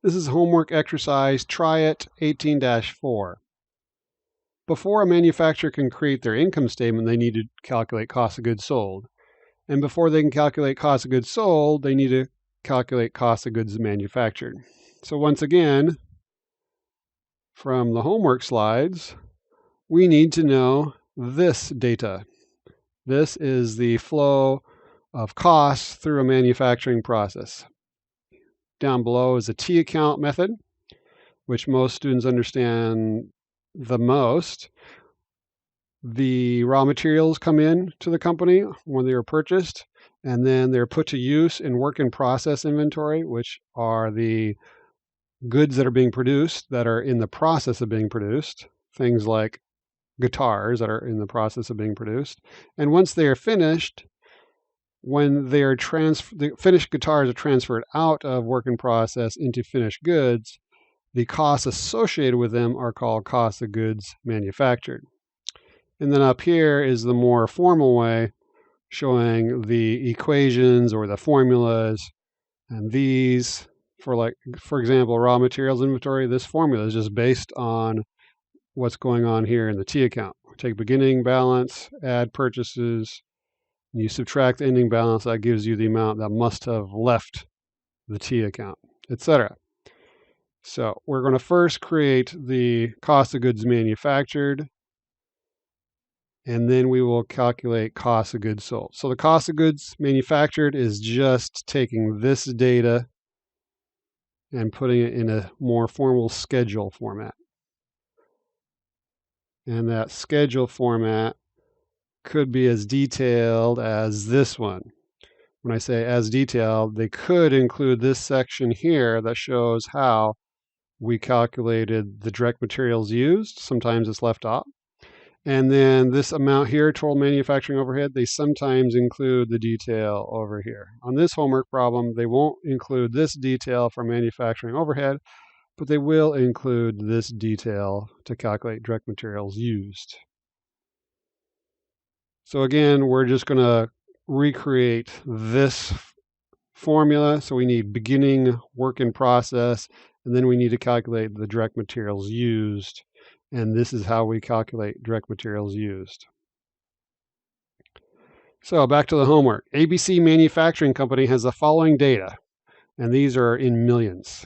This is homework exercise, try it 18-4. Before a manufacturer can create their income statement, they need to calculate cost of goods sold. And before they can calculate cost of goods sold, they need to calculate cost of goods manufactured. So once again, from the homework slides, we need to know this data. This is the flow of costs through a manufacturing process. Down below is a T account method, which most students understand the most. The raw materials come in to the company when they are purchased, and then they're put to use in work in process inventory, which are the goods that are being produced that are in the process of being produced, things like guitars that are in the process of being produced. And once they are finished, when they are the finished guitars are transferred out of work in process into finished goods, the costs associated with them are called cost of goods manufactured. And then up here is the more formal way, showing the equations or the formulas. And these, for example, raw materials inventory, this formula is just based on what's going on here in the T account. Take beginning balance, add purchases, you subtract the ending balance, that gives you the amount that must have left the T account, etc. So we're going to first create the cost of goods manufactured, and then we will calculate cost of goods sold. So the cost of goods manufactured is just taking this data and putting it in a more formal schedule format. And that schedule format could be as detailed as this one. When I say as detailed, they could include this section here that shows how we calculated the direct materials used. Sometimes it's left off. And then this amount here, total manufacturing overhead, they sometimes include the detail over here. On this homework problem, they won't include this detail for manufacturing overhead, but they will include this detail to calculate direct materials used. So again, we're just going to recreate this formula. So we need beginning, work in process, and then we need to calculate the direct materials used. And this is how we calculate direct materials used. So back to the homework. ABC Manufacturing Company has the following data, and these are in millions.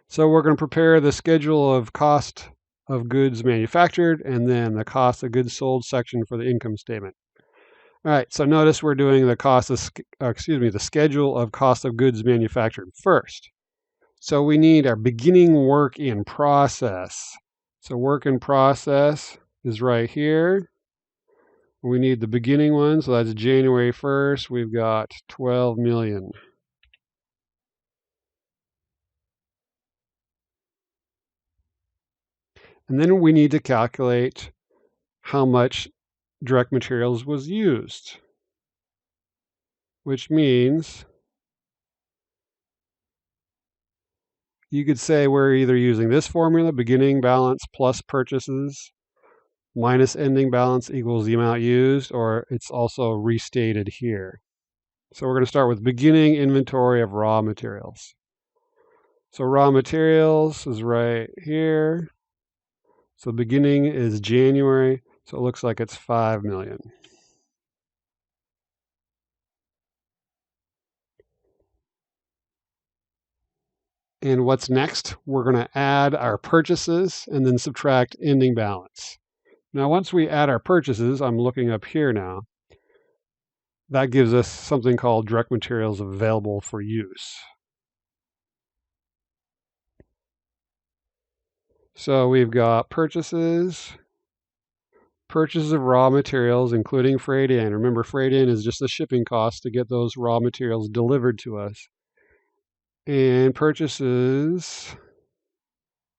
So we're going to prepare the schedule of cost of goods manufactured and then the cost of goods sold section for the income statement. All right, so notice we're doing the schedule of cost of goods manufactured first. So we need our beginning work in process. So work in process is right here. We need the beginning one, so that's January 1st. We've got 12 million. And then we need to calculate how much direct materials was used, which means you could say we're either using this formula, beginning balance plus purchases minus ending balance equals the amount used, or it's also restated here. So we're going to start with beginning inventory of raw materials. So raw materials is right here. So beginning is January, so it looks like it's 5 million. And what's next? We're going to add our purchases and then subtract ending balance. Now, once we add our purchases, I'm looking up here now, that gives us something called direct materials available for use. So we've got purchases of raw materials, including freight in. Remember, freight in is just the shipping cost to get those raw materials delivered to us. And purchases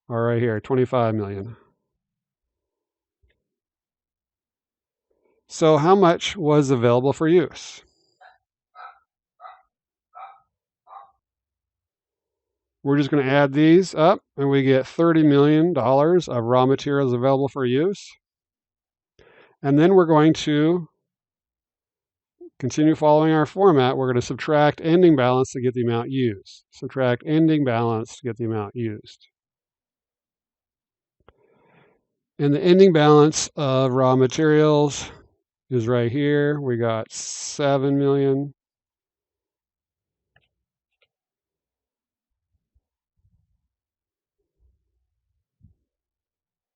are right here, 25 million. So how much was available for use? We're just going to add these up, and we get $30 million of raw materials available for use. And then we're going to Continue following our format. We're going to subtract ending balance to get the amount used. Subtract ending balance to get the amount used. And the ending balance of raw materials is right here. We got 7 million.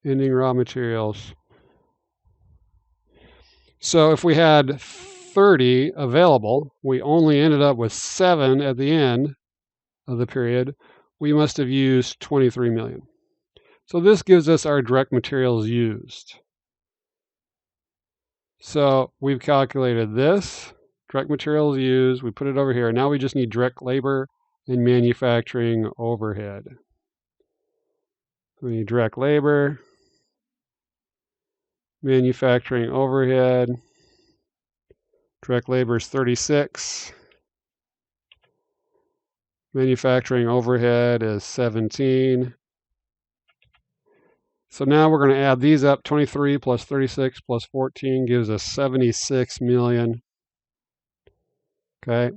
Ending raw materials. So if we had 30 available, we only ended up with 7 at the end of the period. We must have used 23 million. So this gives us our direct materials used. So we've calculated this, direct materials used, we put it over here. Now we just need direct labor and manufacturing overhead. We need direct labor, manufacturing overhead. Direct labor is 36. Manufacturing overhead is 17. So now we're going to add these up. 23 plus 36 plus 14 gives us 76 million. Okay.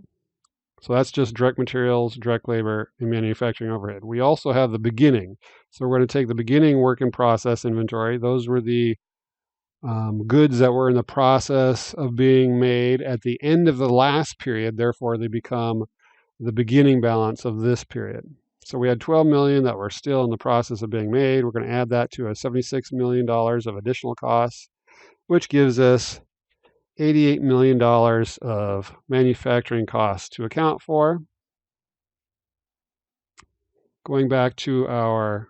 So that's just direct materials, direct labor, and manufacturing overhead. We also have the beginning. So we're going to take the beginning work in process inventory. Those were the goods that were in the process of being made at the end of the last period. Therefore, they become the beginning balance of this period. So we had 12 million that were still in the process of being made. We're going to add that to a $76 million of additional costs, which gives us $88 million of manufacturing costs to account for. Going back to our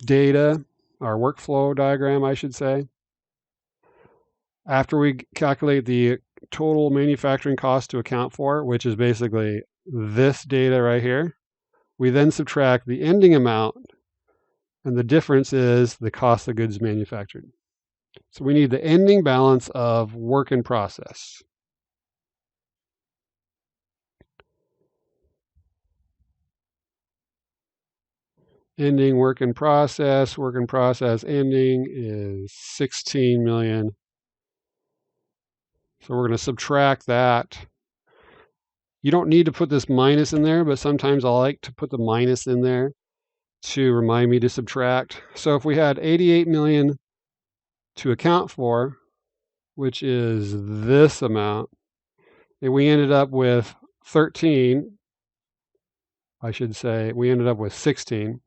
data, our workflow diagram, I should say. After we calculate the total manufacturing cost to account for, which is basically this data right here, we then subtract the ending amount, and the difference is the cost of goods manufactured. So we need the ending balance of work in process. Ending work in process ending is 16 million. So we're going to subtract that. You don't need to put this minus in there, but sometimes I like to put the minus in there to remind me to subtract. So if we had 88 million to account for, which is this amount, and we ended up with 13, I should say, we ended up with 16.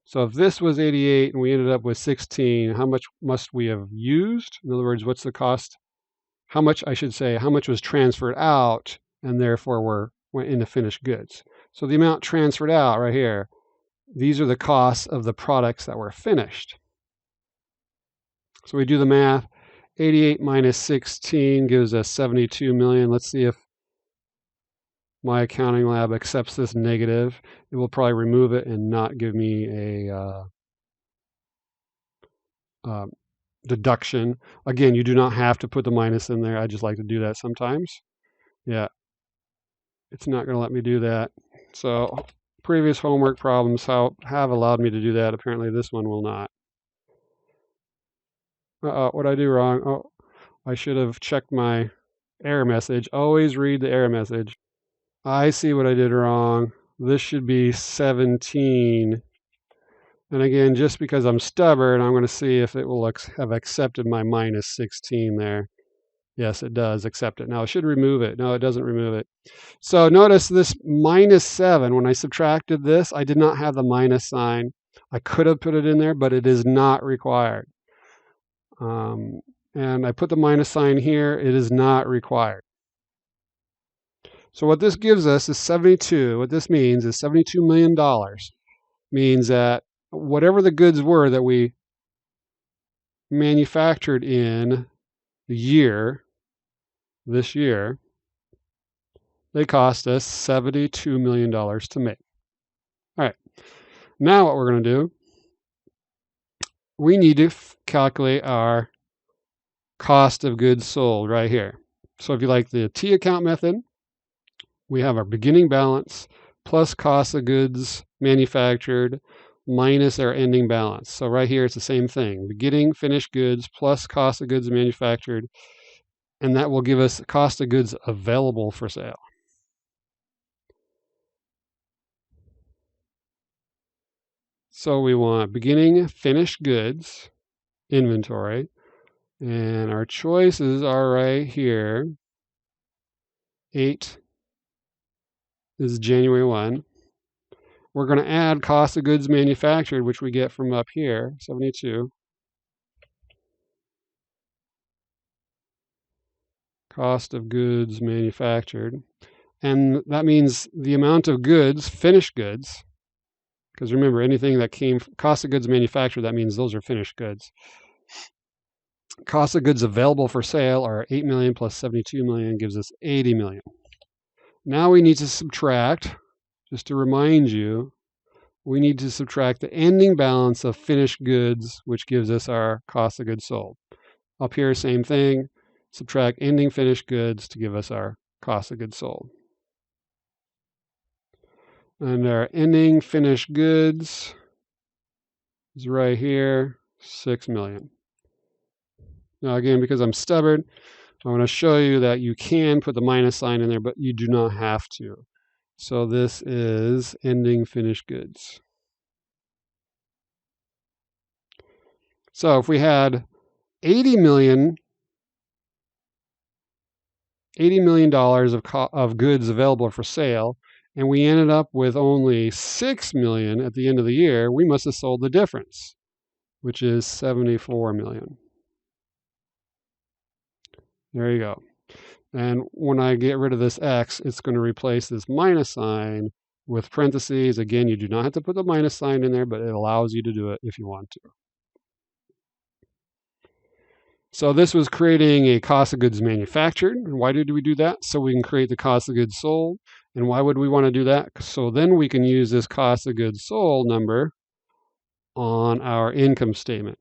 So if this was 88 and we ended up with 16, how much must we have used? In other words, what's the cost? How much was transferred out, and therefore went into finished goods. So the amount transferred out right here, these are the costs of the products that were finished. So we do the math. 88 minus 16 gives us 72 million. Let's see if my accounting lab accepts this negative. It will probably remove it and not give me a deduction. Again, you do not have to put the minus in there. I just like to do that sometimes. Yeah, it's not going to let me do that. So previous homework problems have allowed me to do that. Apparently this one will not. What did I do wrong? Oh, I should have checked my error message. Always read the error message. I see what I did wrong. This should be 17. And again, just because I'm stubborn, I'm going to see if it will have accepted my minus 16 there. Yes, it does accept it. Now, it should remove it. No, it doesn't remove it. So notice this minus 7. When I subtracted this, I did not have the minus sign. I could have put it in there, but it is not required. And I put the minus sign here. It is not required. So what this gives us is 72. What this means is $72 million. Means that whatever the goods were that we manufactured in the year, this year, they cost us $72 million to make. All right. Now what we're going to do, we need to calculate our cost of goods sold right here. So if you like the T account method, we have our beginning balance plus cost of goods manufactured minus our ending balance. So right here it's the same thing. Beginning finished goods plus cost of goods manufactured and that will give us cost of goods available for sale. So we want beginning finished goods inventory, and our choices are right here. 8 is January 1. We're going to add cost of goods manufactured, which we get from up here, 72. Cost of goods manufactured. And that means the amount of goods, finished goods, because remember, anything that came, cost of goods manufactured, that means those are finished goods. Cost of goods available for sale are 8 million plus 72 million gives us 80 million. Now we need to subtract, just to remind you, we need to subtract the ending balance of finished goods, which gives us our cost of goods sold. Up here, same thing, subtract ending finished goods to give us our cost of goods sold. And our ending finished goods is right here, 6 million. Now again, because I'm stubborn, I want to show you that you can put the minus sign in there, but you do not have to. So this is ending finished goods. So if we had $80 million of goods available for sale, and we ended up with only 6 million at the end of the year, we must have sold the difference, which is 74 million. There you go. And when I get rid of this X, it's going to replace this minus sign with parentheses. Again, you do not have to put the minus sign in there, but it allows you to do it if you want to. So this was creating a cost of goods manufactured. And why did we do that? So we can create the cost of goods sold. And why would we want to do that? So then we can use this cost of goods sold number on our income statement.